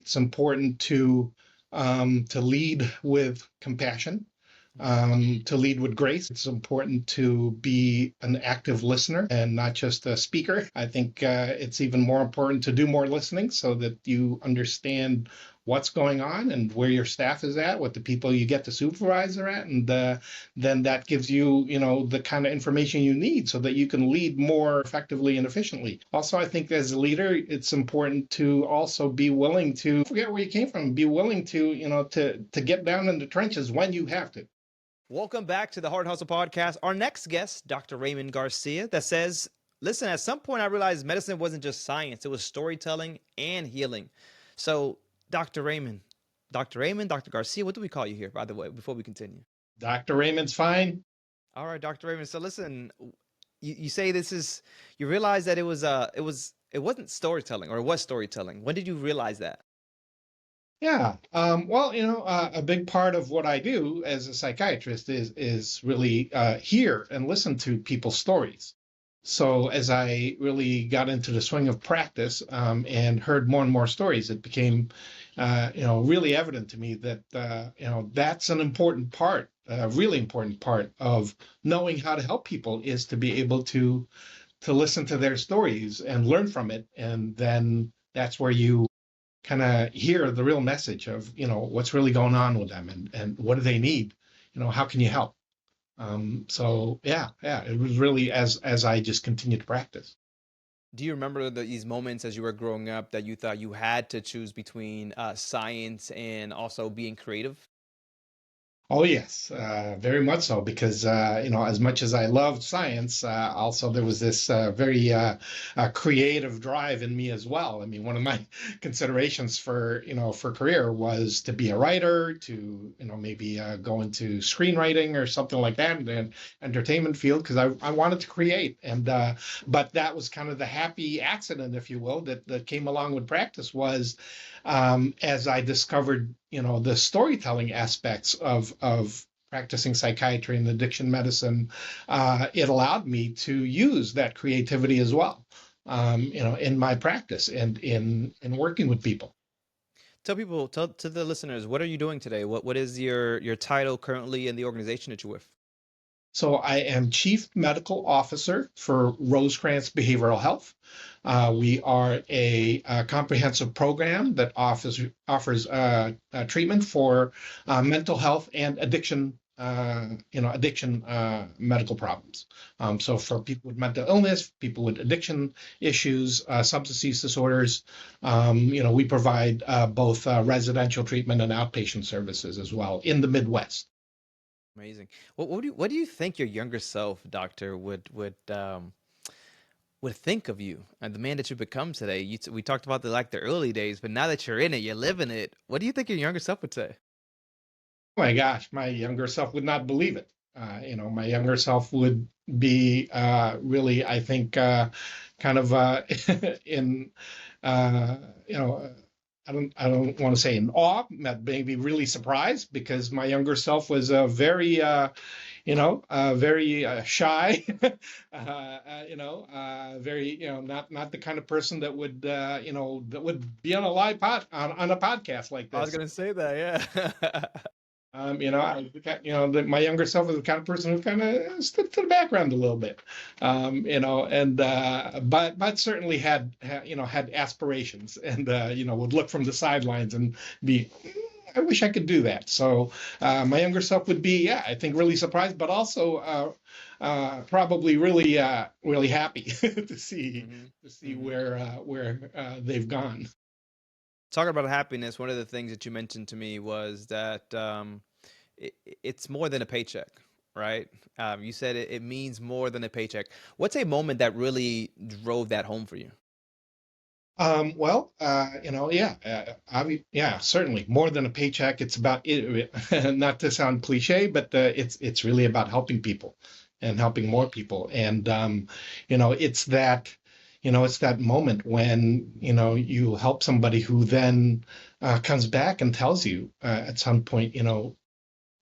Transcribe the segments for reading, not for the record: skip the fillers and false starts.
It's important to lead with compassion, to lead with grace. It's important to be an active listener and not just a speaker. I think it's even more important to do more listening so that you understand what's going on and where your staff is at, what the people you get to supervise are at, and then that gives you, the kind of information you need so that you can lead more effectively and efficiently. Also, I think as a leader, it's important to also be willing to forget where you came from, be willing to, to get down in the trenches when you have to. Welcome back to the Hart and Hustle Podcast. Our next guest, Dr. Raymond Garcia, that says, listen, at some point I realized medicine wasn't just science, it was storytelling and healing. So, Dr. Garcia, what do we call you here, by the way, before we continue? Dr. Raymond's fine. All right, Dr. Raymond. So listen, you say you realize that it wasn't storytelling, or it was storytelling. When did you realize that? Yeah. Well, a big part of what I do as a psychiatrist is really hear and listen to people's stories. So as I really got into the swing of practice and heard more and more stories, it became, really evident to me that, that's an important part, a really important part of knowing how to help people is to be able to listen to their stories and learn from it. And then that's where you kind of hear the real message of, what's really going on with them and what do they need? How can you help? So it was really as I just continued to practice. Do you remember these moments as you were growing up that you thought you had to choose between science and also being creative? Oh, yes, very much so, because, as much as I loved science, also there was this very creative drive in me as well. I mean, one of my considerations for career was to be a writer, to, maybe go into screenwriting or something like that in the entertainment field, because I wanted to create. And but that was kind of the happy accident, if you will, that came along with practice was as I discovered, the storytelling aspects of practicing psychiatry and addiction medicine, it allowed me to use that creativity as well, in my practice and in working with people. Tell to the listeners, what are you doing today? What is your title currently in the organization that you're with? So I am Chief Medical Officer for Rosecrance Behavioral Health. We are a comprehensive program that offers treatment for mental health and addiction medical problems. So for people with mental illness, people with addiction issues, substance use disorders, we provide both residential treatment and outpatient services as well in the Midwest. Amazing. What do you think your younger self, doctor, would think of you and the man that you become today? We talked about the early days, but now that you're in it, you're living it. What do you think your younger self would say? Oh my gosh, my younger self would not believe it. My younger self would be really, I think, kind of in, I don't want to say in awe, maybe really surprised, because my younger self was a very, very shy, very, not the kind of person that would, that would be on a live on a podcast like this. I was going to say that, yeah. My younger self was the kind of person who kind of stood to the background a little bit, but certainly had aspirations and, would look from the sidelines and be, I wish I could do that. So my younger self would be, I think really surprised, but also probably really, really happy to see where they've gone. Talking about happiness, one of the things that you mentioned to me was that it's more than a paycheck, right? You said it means more than a paycheck. What's a moment that really drove that home for you? Certainly more than a paycheck. It's about it, not to sound cliche, but it's really about helping people and helping more people. And, it's that. It's that moment when, you help somebody who then comes back and tells you at some point,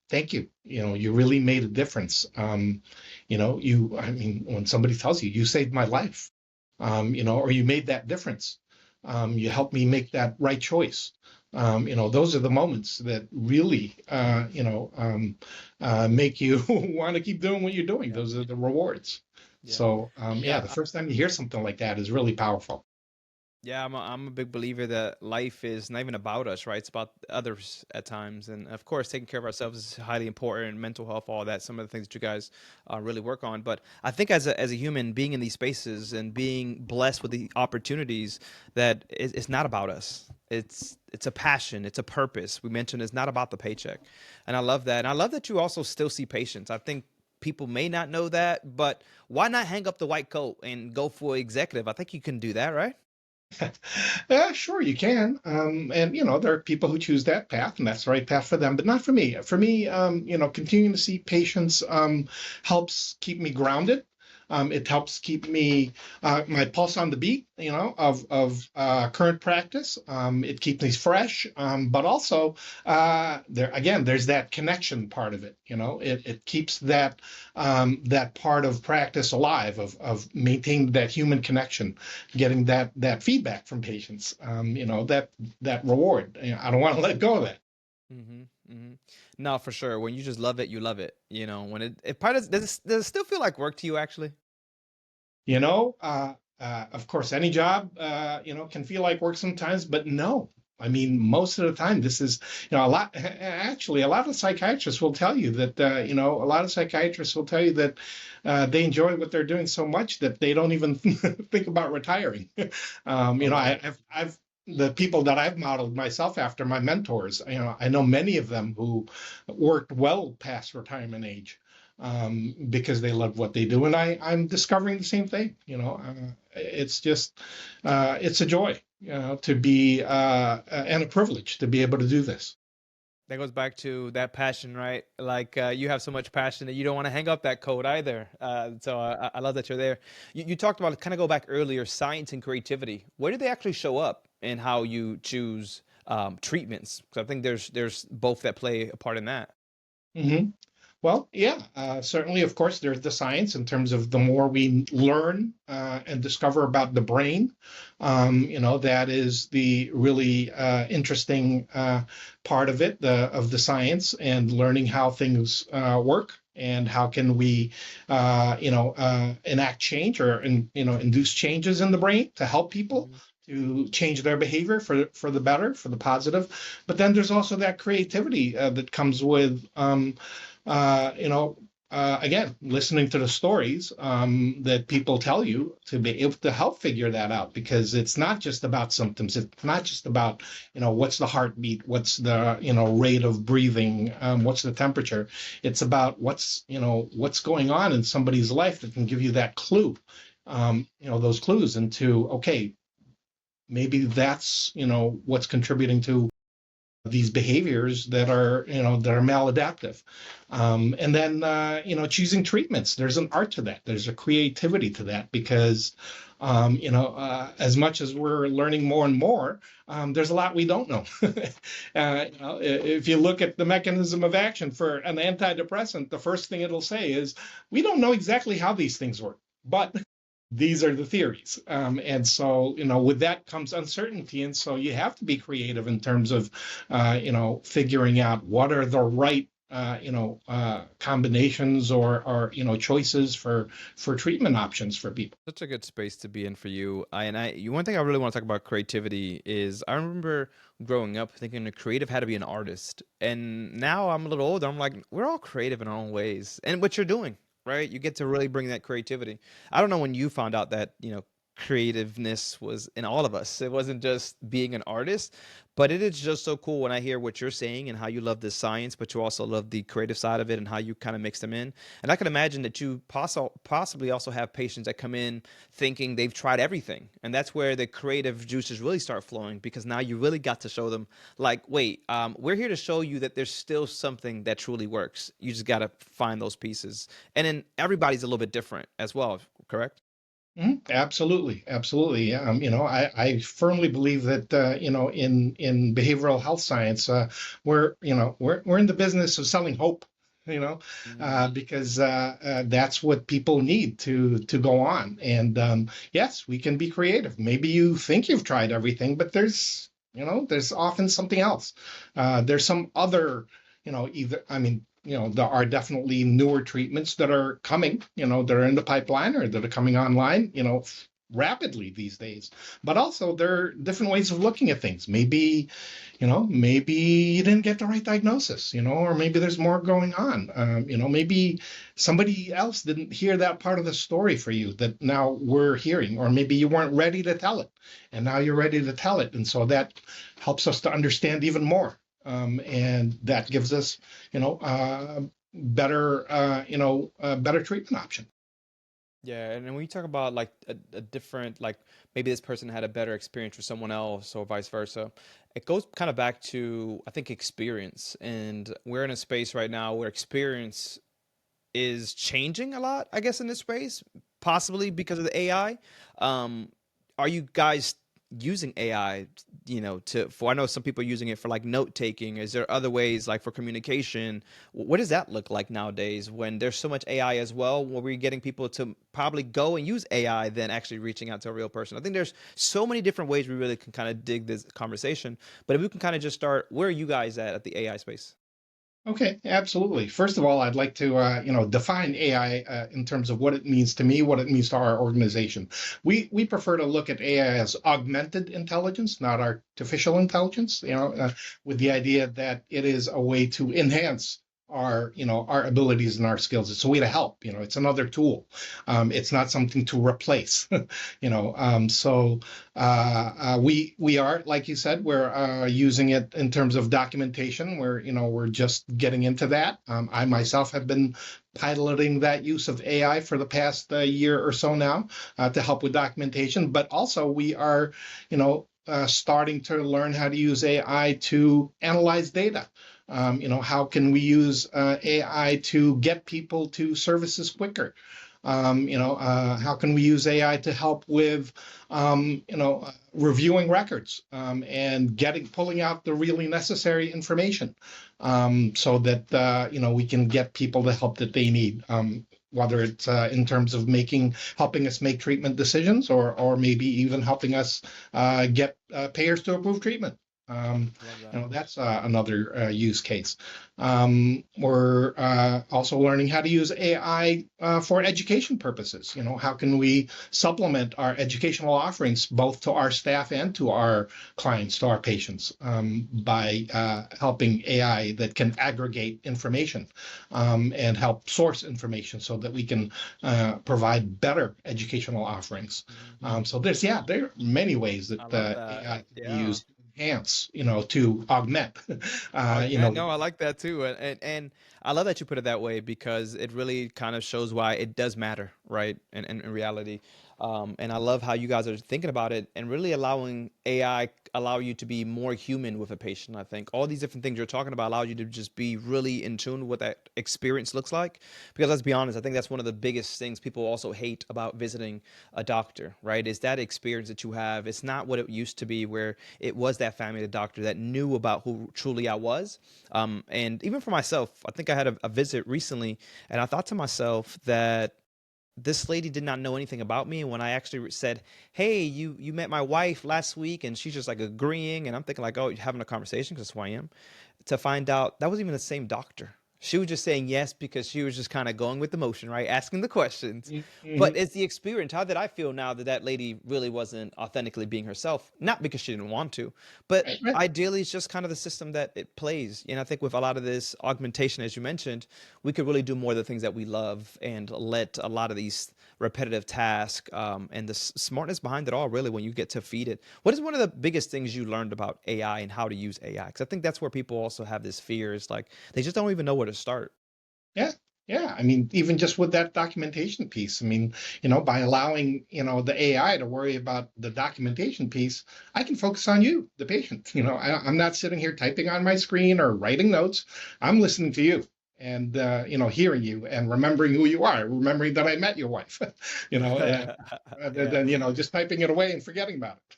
thank you. You really made a difference. When somebody tells you, you saved my life, or you made that difference. You help me make that right choice. Those are the moments that really, make you want to keep doing what you're doing. Yeah. Those are the rewards. Yeah. So, yeah, Yeah. the first time you hear something like that is really powerful. Yeah, I'm a big believer that life is not even about us, right? It's about others at times. And of course, taking care of ourselves is highly important, mental health, all that, some of the things that you guys really work on. But I think as a human, being in these spaces and being blessed with the opportunities, that it's not about us. It's a passion, it's a purpose. We mentioned it's not about the paycheck. And I love that. And I love that you also still see patients. I think people may not know that, but why not hang up the white coat and go for executive? I think you can do that, right? Yeah, sure, you can. And there are people who choose that path, and that's the right path for them, but not for me. For me, continuing to see patients helps keep me grounded. It helps keep me my pulse on the beat, of current practice. It keeps me fresh, but also there's that connection part of it. It keeps that part of practice alive, of maintaining that human connection, getting that feedback from patients. That reward. I don't want to let go of that. hmm hmm No, for sure. When you just love it, you love it. When it probably does it still feel like work to you actually? You know, of course, any job, can feel like work sometimes, but no. I mean, most of the time, this is, actually, a lot of psychiatrists will tell you that, a lot of psychiatrists will tell you that they enjoy what they're doing so much that they don't even think about retiring. Oh wow. The people that I've modeled myself after, my mentors, I know many of them who worked well past retirement age, because they love what they do. And I'm discovering the same thing. It's just, it's a joy, to be, and a privilege to be able to do this. That goes back to that passion, right? Like you have so much passion that you don't want to hang up that coat either. So I love that you're there. You talked about kind of go back earlier, science and creativity. Where do they actually show up in how you choose treatments? Because I think there's both that play a part in that. hmm Well, yeah, certainly, of course, there's the science in terms of the more we learn and discover about the brain, that is the really interesting part of it, of the science, and learning how things work and how can we, enact change, or induce changes in the brain to help people Mhm. to change their behavior for the better, for the positive. But then there's also that creativity that comes with, again, listening to the stories that people tell you, to be able to help figure that out, because it's not just about symptoms. It's not just about, what's the heartbeat, what's the, rate of breathing, what's the temperature. It's about what's going on in somebody's life that can give you that clue, those clues into, okay, maybe that's, what's contributing to these behaviors that are maladaptive. And then, choosing treatments. There's an art to that. There's a creativity to that, because as much as we're learning more and more, there's a lot we don't know. If you look at the mechanism of action for an antidepressant, the first thing it'll say is, we don't know exactly how these things work, but these are the theories. And so, with that comes uncertainty. And so you have to be creative in terms of, figuring out what are the right, combinations, or choices for treatment options for people. Such a good space to be in for you. One thing I really want to talk about creativity is I remember growing up thinking a creative had to be an artist, and now I'm a little older. I'm like, we're all creative in our own ways, and what you're doing, right? You get to really bring that creativity. I don't know when you found out that creativeness was in all of us. It wasn't just being an artist, but it is just so cool when I hear what you're saying and how you love the science, but you also love the creative side of it and how you kind of mix them in. And I can imagine that you possibly also have patients that come in thinking they've tried everything. And that's where the creative juices really start flowing, because now you really got to show them, like, wait, we're here to show you that there's still something that truly works. You just got to find those pieces. And then everybody's a little bit different as well, correct? Absolutely, absolutely. Yeah. I firmly believe that, in behavioral health science, we're in the business of selling hope. Mm. because that's what people need to go on. And yes, we can be creative. Maybe you think you've tried everything, but there's often something else. There's some other, either, I mean, there are definitely newer treatments that are coming, that are in the pipeline or that are coming online, rapidly these days. But also there are different ways of looking at things. Maybe you didn't get the right diagnosis, or maybe there's more going on. Maybe somebody else didn't hear that part of the story for you that now we're hearing, or maybe you weren't ready to tell it, and now you're ready to tell it, and so that helps us to understand even more, and that gives us, better treatment option. Yeah, and then when you talk about like a different, like maybe this person had a better experience with someone else or vice versa, it goes kind of back to, I think, experience. And we're in a space right now where experience is changing a lot, I guess, in this space, possibly because of the AI. Are you guys using AI, I know some people are using it for like note taking. Is there other ways like for communication? What does that look like nowadays when there's so much AI as well, where we're getting people to probably go and use AI than actually reaching out to a real person? I think there's so many different ways we really can kind of dig this conversation. But if we can kind of just start, where are you guys at the AI space? Okay, absolutely. First of all, I'd like to, define AI in terms of what it means to me, what it means to our organization. We prefer to look at AI as augmented intelligence, not artificial intelligence. With the idea that it is a way to enhance our abilities and our skills. It's a way to help. It's another tool. It's not something to replace. So we are, like you said, we're using it in terms of documentation. We're just getting into that. I myself have been piloting that use of AI for the past year or so now to help with documentation. But also we are, starting to learn how to use AI to analyze data. How can we use AI to get people to services quicker? How can we use AI to help with, reviewing records, and pulling out the really necessary information, so that, we can get people the help that they need. Whether it's in terms of helping us make treatment decisions, or maybe even helping us get payers to approve treatment. Love that. That's another use case. We're also learning how to use AI for education purposes. How can we supplement our educational offerings both to our staff and to our clients, to our patients, by helping AI that can aggregate information, and help source information so that we can provide better educational offerings. Hmm. There are many ways that I love that. AI can be Yeah. used enhance, to augment. Augment. No, I like that too. And I love that you put it that way because it really kind of shows why it does matter, right? And in reality. And I love how you guys are thinking about it and really allowing AI allow you to be more human with a patient. I think all these different things you're talking about allow you to just be really in tune with what that experience looks like. Because let's be honest, I think that's one of the biggest things people also hate about visiting a doctor, right? Is that experience that you have. It's not what it used to be, where it was that family doctor that knew about who truly I was. And even for myself, I think I had a visit recently, and I thought to myself that this lady did not know anything about me. And when I actually said, "Hey, you met my wife last week," and she's just like agreeing, and I'm thinking like, "Oh, you're having a conversation," because that's who I am. To find out that was even the same doctor. She was just saying yes because she was just kind of going with the motion, right? Asking the questions. But Mhm. it's the experience. How did I feel now that that lady really wasn't authentically being herself? Not because she didn't want to, but Right, right. ideally it's just kind of the system that it plays. And I think with a lot of this augmentation, as you mentioned, we could really do more of the things that we love and let a lot of these repetitive tasks, and the smartness behind it all, really, when you get to feed it. What is one of the biggest things you learned about AI and how to use AI? Because I think that's where people also have this fear, is like they just don't even know where to start. Yeah, yeah. I mean, even just with that documentation piece, I mean, by allowing, the AI to worry about the documentation piece, I can focus on you, the patient. I'm not sitting here typing on my screen or writing notes. I'm listening to you and, hearing you and remembering who you are, remembering that I met your wife, rather Yeah. than, just typing it away and forgetting about it.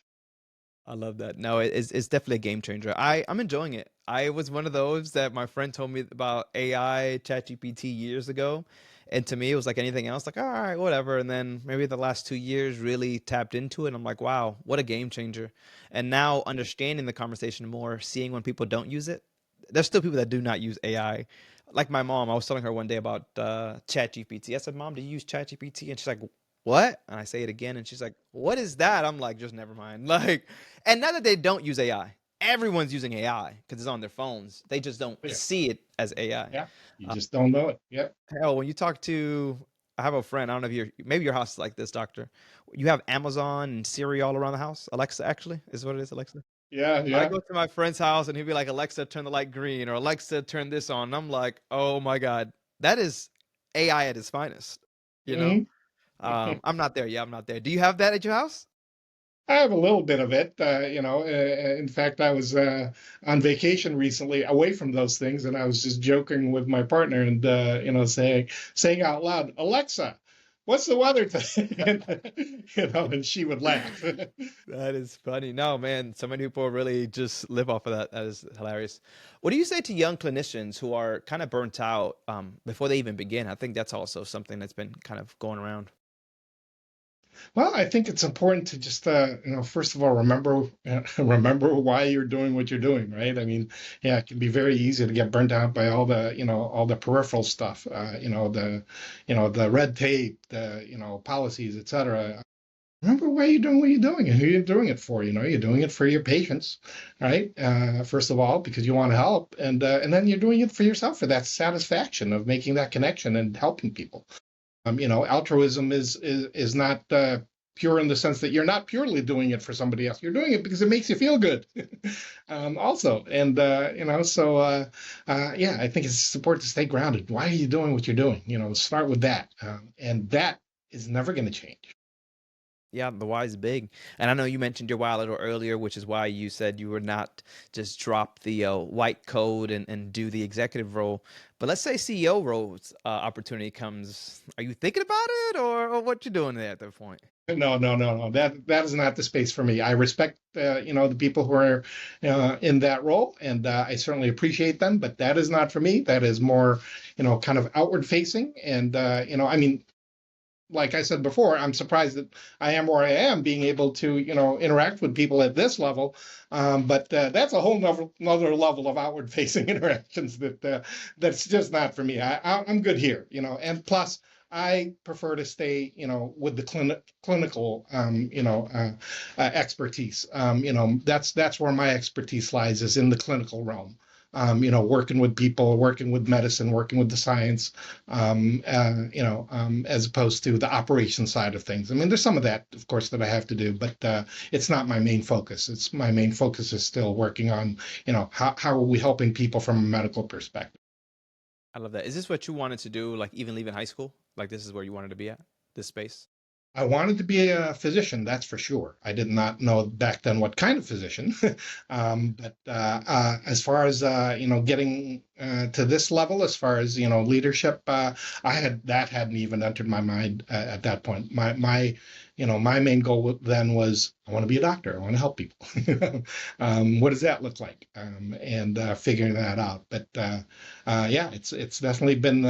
I love that. No, it's definitely a game changer. I'm enjoying it. I was one of those that my friend told me about AI, ChatGPT years ago. And to me, it was like anything else, like, all right, whatever. And then maybe the last 2 years really tapped into it. And I'm like, wow, what a game changer. And now understanding the conversation more, seeing when people don't use it, there's still people that do not use AI. Like my mom, I was telling her one day about ChatGPT. I said, Mom, do you use ChatGPT? And she's like, what? And I say it again, and she's like, what is that? I'm like, just never mind. Like, and not that they don't use AI. Everyone's using AI because it's on their phones. They just don't Yeah, see it as AI. yeah. You just don't know it. Yep. Hell, when you talk to, I have a friend. I don't know if maybe your house is like this, doctor. You have Amazon and Siri all around the house. Alexa, actually, is what it is. Alexa. Yeah, I yeah. go to my friend's house and he'd be like, Alexa, turn the light green, or Alexa, turn this on. And I'm like, oh my God, that is AI at its finest. You know, Hmm. I'm not there. Yeah, I'm not there. Do you have that at your house? I have a little bit of it. In fact, I was on vacation recently, away from those things, and I was just joking with my partner and saying out loud, "Alexa, what's the weather today?" And she would laugh. That is funny. No, man, so many people really just live off of that. That is hilarious. What do you say to young clinicians who are kind of burnt out before they even begin? I think that's also something that's been kind of going around. Well, I think it's important to just, first of all, remember remember why you're doing what you're doing, right? I mean, yeah, it can be very easy to get burnt out by all the peripheral stuff, the red tape, policies, et cetera. Remember why you're doing what you're doing and who you're doing it for. You're doing it for your patients, right? First of all, because you want to help, and then you're doing it for yourself for that satisfaction of making that connection and helping people. Altruism is not pure in the sense that you're not purely doing it for somebody else. You're doing it because it makes you feel good, also. And yeah, I think it's important to stay grounded. Why are you doing what you're doing? Start with that, and that is never going to change. Yeah, the why is big. And I know you mentioned your why a little earlier, which is why you said you would not just drop the white coat and do the executive role. But let's say CEO roles opportunity comes. Are you thinking about it, or what you doing there at that point? No, no, no, no. That is not the space for me. I respect, the people who are in that role, and I certainly appreciate them. But that is not for me. That is more, kind of outward facing. And I mean, like I said before, I'm surprised that I am where I am, being able to, interact with people at this level. But that's a whole another level of outward facing interactions that's just not for me. I'm good here, and plus, I prefer to stay, with the clinical, expertise. That's where my expertise lies, is in the clinical realm. Working with people, working with medicine, working with the science, as opposed to the operation side of things. I mean, there's some of that, of course, that I have to do, but it's not my main focus. It's my main focus is still working on, how are we helping people from a medical perspective. I love that. Is this what you wanted to do, like even leaving high school? Like this is where you wanted to be at, this space? I wanted to be a physician, that's for sure. I did not know back then what kind of physician. But as far as getting to this level, as far as leadership, that hadn't even entered my mind at that point. My main goal then was, I want to be a doctor. I want to help people. What does that look like? And figuring that out. But yeah, it's definitely been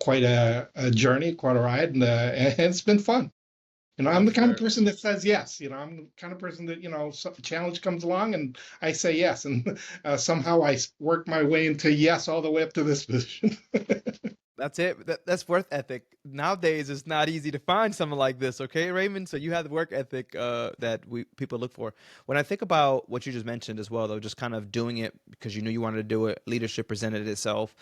quite a journey, quite a ride, and it's been fun. I'm I'm the kind of sure. person that says yes. I'm the kind of person that, a challenge comes along and I say yes. And somehow work my way into yes all the way up to this position. That's it. That's work ethic. Nowadays, it's not easy to find someone like this. Okay, Raymond. So you have the work ethic that we people look for. When I think about what you just mentioned as well, though, just kind of doing it because you knew you wanted to do it. Leadership presented itself.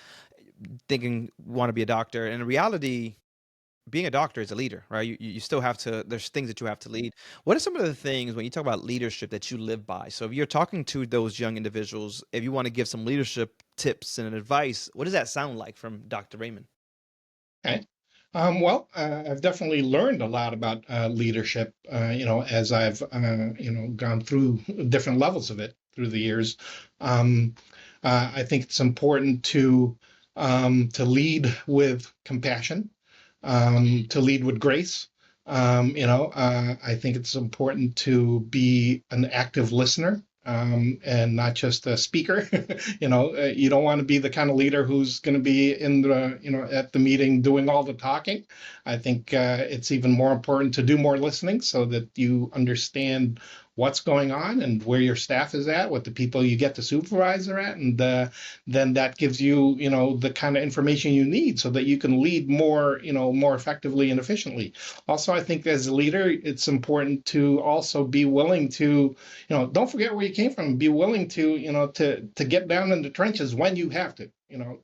Thinking want to be a doctor, and in reality, being a doctor is a leader, right? You still have to. There's things that you have to lead. What are some of the things when you talk about leadership that you live by? So if you're talking to those young individuals, if you want to give some leadership tips and advice, what does that sound like from Dr. Raymond? Okay. Well, I've definitely learned a lot about leadership, as I've, gone through different levels of it through the years. Um, I think it's important to lead with compassion, to lead with grace. I think it's important to be an active listener. and not just a speaker. You don't want to be the kind of leader who's going to be in the, at the meeting doing all the talking. I think it's even more important to do more listening so that you understand what's going on and where your staff is at, what the people you get to supervise are at, and then that gives you, the kind of information you need so that you can lead more effectively and efficiently. Also, I think as a leader, it's important to also be willing to, don't forget where you came from. Be willing to, to get down in the trenches when you have to.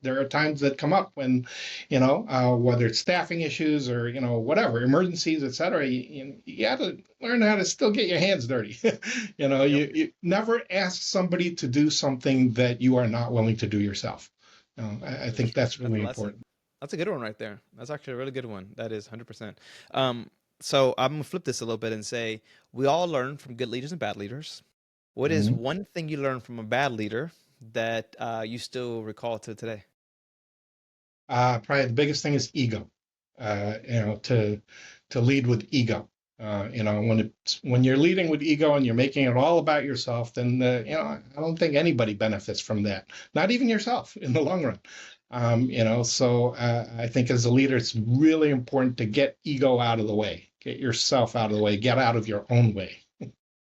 There are times that come up when, whether it's staffing issues or, whatever, emergencies, et cetera, you got to learn how to still get your hands dirty. Yep. You never ask somebody to do something that you are not willing to do yourself. I That's think that's that's a really lesson. important. That's a good one right there. That's actually a really good one. That is 100%. So I'm gonna flip this a little bit and say we all learn from good leaders and bad leaders. What is Mhm. one thing you learned from a bad leader that you still recall to today? Probably the biggest thing is ego. To lead with ego. When you're leading with ego and you're making it all about yourself, then I don't think anybody benefits from that. Not even yourself in the long run. So I think as a leader, it's really important to get ego out of the way, get yourself out of the way, get out of your own way.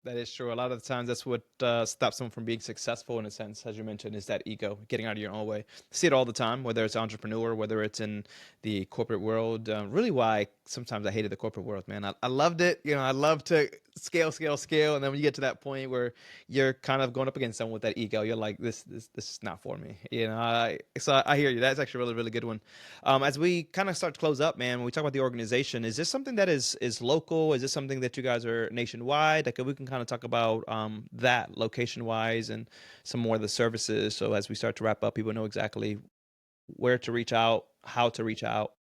That is true. A lot of the times, that's what stops someone from being successful in a sense, as you mentioned, is that ego, getting out of your own way. See it all the time, whether it's entrepreneur, whether it's in the corporate world. Really, why sometimes I hated the corporate world, man. I loved it. I love to scale, scale, scale, and then when you get to that point where you're kind of going up against someone with that ego, you're like, this is not for me. So I hear you. That's actually a really, really good one. As we kind of start to close up, man, when we talk about the organization, is this something that is local? Is this something that you guys are nationwide? Like, we can kind of talk about that location wise and some more of the services. So as we start to wrap up, people know exactly where to reach out, how to reach out.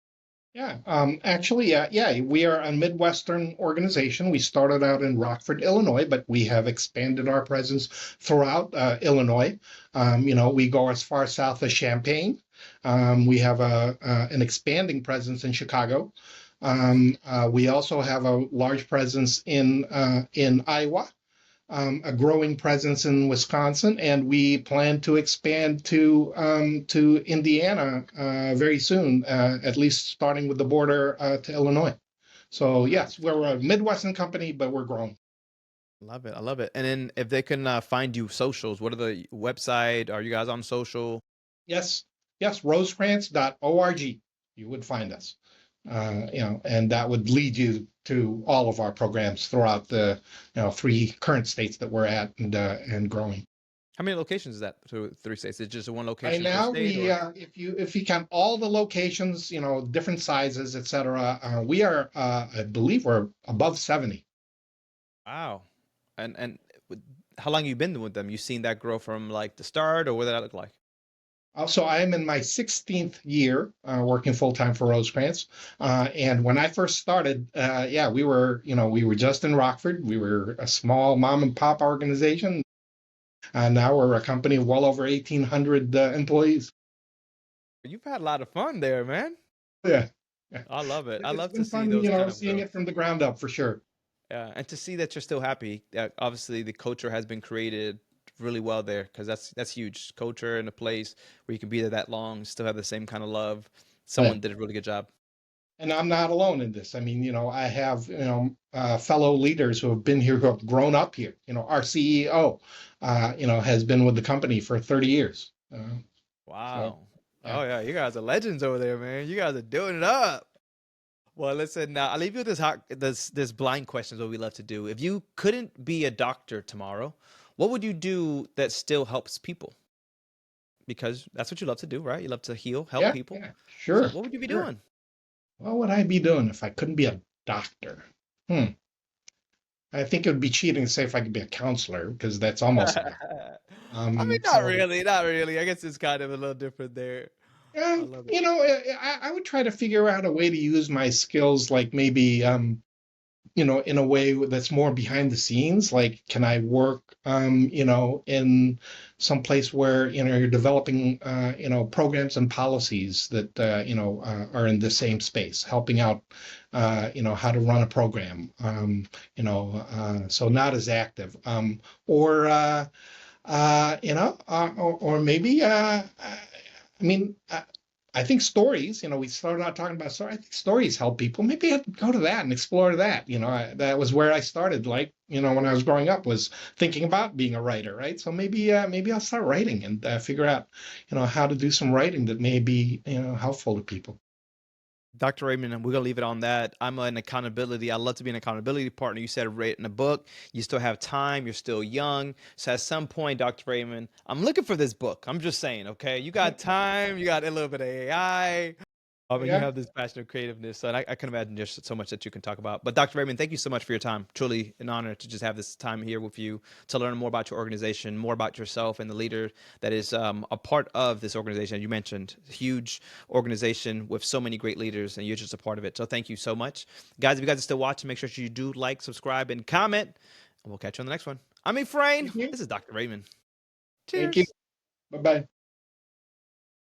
Yeah, actually, yeah, we are a Midwestern organization. We started out in Rockford, Illinois, but we have expanded our presence throughout Illinois. We go as far south as Champaign. We have an expanding presence in Chicago. Nice. We also have a large presence in Iowa, a growing presence in Wisconsin, and we plan to expand to Indiana very soon, at least starting with the border to Illinois. So yes, Nice. we're a Midwestern company, but we're growing. Love it. I love it. And then if they can find you socials, what are the website? Are you guys on social? Yes, yes, rosecrance.org. You would find us. And that would lead you to all of our programs throughout the three current states that we're at and growing. How many locations is that through 3 states? Is it just one Right location per now, state or? if you count all the locations, different sizes, et cetera, we are, I believe, we're above 70. Wow. And w- how long you been with them? You seen that grow from like the start, or what did that look like? Also, I am in my 16th year working full time for Rosecrance. And when I first started, yeah, we were just in Rockford. We were a small mom and pop organization. And now we're a company of well over 1,800 employees. You've had a lot of fun there, man. Yeah. Yeah. I love it. I It's love to been see fun, those kind of seeing growth. it from the ground up for sure. Yeah, and to see that you're still happy. Obviously, the culture has been created really well there because that's huge. Culture in a place where you can be there that long, still have the same kind of love. Yeah. Someone did a really good job. And I'm not alone in this. I mean, I have, fellow leaders who have been here, who have grown up here. Our CEO, has been with the company for 30 years. So, Wow. yeah. Oh yeah, you guys are legends over there, man. You guys are doing it up. Well, listen, I'll leave you with this blind questions what we love to do. If you couldn't be a doctor tomorrow, what would you do that still helps people? Because that's what you love to do, right? You love to heal, help Yeah, people. yeah, So sure, what would you be sure. doing? What would I be doing if I couldn't be a doctor? Hmm. I think it would be cheating to say if I could be a counselor because that's almost like, I mean, not so really, not really. I guess it's kind of a little different there. I love it. I would try to figure out a way to use my skills, like maybe in a way that's more behind the scenes. Like, can I work, in some place where, you're developing, programs and policies that, are in the same space, helping out, how to run a program, so not as active, or, or maybe, I mean, I think stories, we started out talking about stories. I think stories help people. Maybe I'd go to that and explore that. That was where I started. Like, when I was growing up, was thinking about being a writer, right? So maybe I'll start writing and figure out, how to do some writing that may be, helpful to people. Dr. Raymond, we're gonna leave it on that. I'm an accountability. I love to be an accountability partner. You said written a book. You still have time. You're still young. So at some point, Dr. Raymond, I'm looking for this book. I'm just saying, okay? You got time. You got a little bit of AI. And you Yeah. have this passion of creativeness, and I can imagine there's so much that you can talk about. But Dr. Raymond, thank you so much for your time. Truly an honor to just have this time here with you to learn more about your organization, more about yourself, and the leader that is a part of this organization. You mentioned huge organization with so many great leaders, and you're just a part of it. So thank you so much, guys. If you guys are still watching, make sure you do like, subscribe, and comment. And we'll catch you on the next one. I'm Efrain. Thank you. This is Dr. Raymond. Thank you. Cheers. Bye bye.